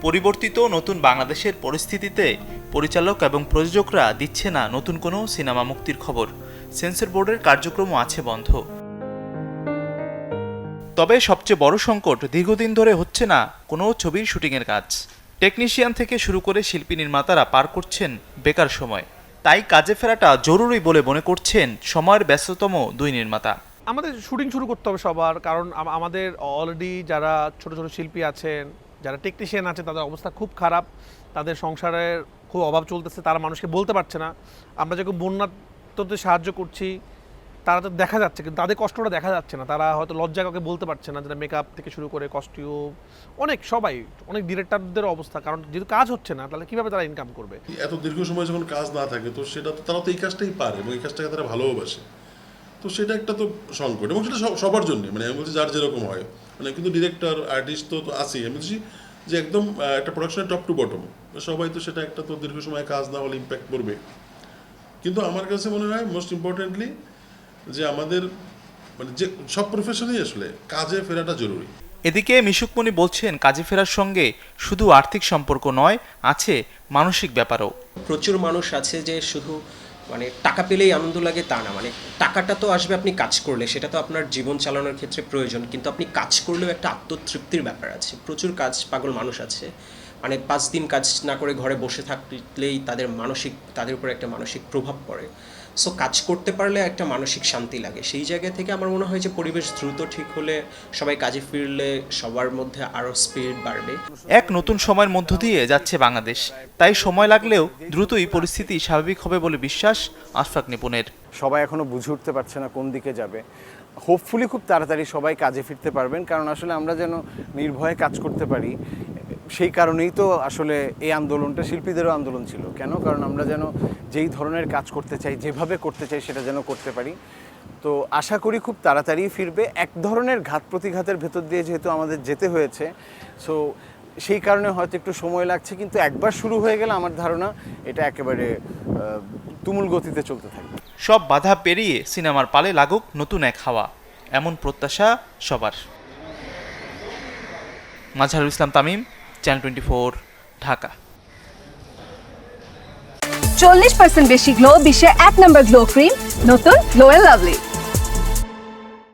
পরিবর্তিত নতুন বাংলাদেশের পরিস্থিতিতে পরিচালক এবং প্রযোজকরা দিচ্ছে না নতুন কোনো সিনেমা মুক্তির খবর। সেন্সর বোর্ডের কার্যক্রমও আছে বন্ধ। তবে সবচেয়ে বড় সংকট, দীর্ঘদিন ধরে হচ্ছে না কোনো ছবির শুটিংয়ের কাজ। টেকনিশিয়ান থেকে শুরু করে শিল্পী নির্মাতারা পার করছেন বেকার সময়। তাই কাজে ফেরাটা জরুরি বলে মনে করছেন সময়ের ব্যস্ততম দুই নির্মাতা। আমাদের শুটিং শুরু করতে হবে সবার, কারণ আমাদের অলরেডি যারা ছোট ছোট শিল্পী আছেন, যারা টেকনিশিয়ান আছে, তাদের অবস্থা খুব খারাপ। তাদের সংসারের খুব অভাব চলতেছে, তারা মানুষকে বলতে পারছে না। আমরা যখন বন্যাতে সাহায্য করছি, তারা তো দেখা যাচ্ছে, কিন্তু তাদের কষ্টটা দেখা যাচ্ছে না। তারা হয়তো লজ্জা কাউকে বলতে পারছে না, যেটা মেকআপ থেকে শুরু করে কস্টিউম, অনেক ডিরেক্টরদের অবস্থা। কারণ যেহেতু কাজ হচ্ছে না, তাহলে কীভাবে তারা ইনকাম করবে? এত দীর্ঘ সময় যখন কাজ না থাকে, তো সেটা তো তারা তো এই কাজটাই পারে এবং এই কাজটাকে তারা ভালোবাসে। তো সেটা একটা তো সংকট, এবং সেটা সবার জন্য, মানে আমি বলছি যার যেরকম হয়, মানে কিন্তু ডিরেক্টর আর্টিস্ট তো আছেই। আমি বলছি যে একদম একটা প্রোডাকশনের টপ টু বটম সবাই, তো সেটা একটা তো দীর্ঘ সময় কাজ না হলে ইম্প্যাক্ট পড়বে। কিন্তু আমার কাছে মনে হয় মোস্ট ইম্পর্টেন্টলি যে আমাদের মানে যে সব প্রফেশনেই আসলে কাজে ফেরাটা জরুরি। এদিকে মিশুকমণি বলছেন, কাজে ফেরার সঙ্গে শুধু আর্থিক সম্পর্ক নয়, আছে মানসিক ব্যাপারও। প্রচুর মানুষ আছে যে শুধু মানে টাকা পেলেই আনন্দ লাগে তা না, মানে টাকাটা তো আসবে আপনি কাজ করলে, সেটা তো আপনার জীবন চালানোর ক্ষেত্রে প্রয়োজন, কিন্তু আপনি কাজ করলেও একটা আত্মতৃপ্তির ব্যাপার আছে। প্রচুর কাজ পাগল মানুষ আছে, মানে 5 দিন কাজ না করে ঘরে বসে থাকলেই তাদের উপর একটা মানসিক প্রভাব পড়ে। সো কাজ করতে পারলে একটা মানসিক শান্তি লাগে। সেই জায়গা থেকে আমার মনে হয় যে পরিবেশ দ্রুত ঠিক হলে, সবাই কাজে ফিরলে সবার মধ্যে আরও স্পিরিট বাড়বে। এক নতুন সময়ের মধ্য দিয়ে যাচ্ছে বাংলাদেশ, তাই সময় লাগলেও দ্রুতই পরিস্থিতি স্বাভাবিক হবে বলে বিশ্বাস আশফাক নিপুণের। সবাই এখনো বুঝে উঠতে পারছে না কোন দিকে যাবে। হোপফুলি খুব তাড়াতাড়ি সবাই কাজে ফিরতে পারবেন, কারণ আসলে আমরা যেন নির্ভয়ে কাজ করতে পারি, সেই কারণেই তো আসলে এই আন্দোলনটা শিল্পীদেরও আন্দোলন ছিল। কেন? কারণ আমরা যেন যেই ধরনের কাজ করতে চাই, যেভাবে করতে চাই, সেটা যেন করতে পারি। তো আশা করি খুব তাড়াতাড়ি ফিরবে। এক ধরনের ঘাত প্রতিঘাতের ভেতর দিয়ে যেহেতু আমাদের যেতে হয়েছে, সো সেই কারণে হয়তো একটু সময় লাগছে, কিন্তু একবার শুরু হয়ে গেলে আমার ধারণা এটা একেবারে তুমুল গতিতে চলতে থাকবে। সব বাধা পেরিয়ে সিনেমার পালে লাগুক নতুন এক হাওয়া, এমন প্রত্যাশা সবার। মাজহারুল ইসলাম তামিম, চ্যানেল 24, ঢাকা। 40% বেশি গ্লো, বিশ্বের 1 নম্বর গ্লো ক্রিম, নতুন গ্লো এন্ড লাভলি।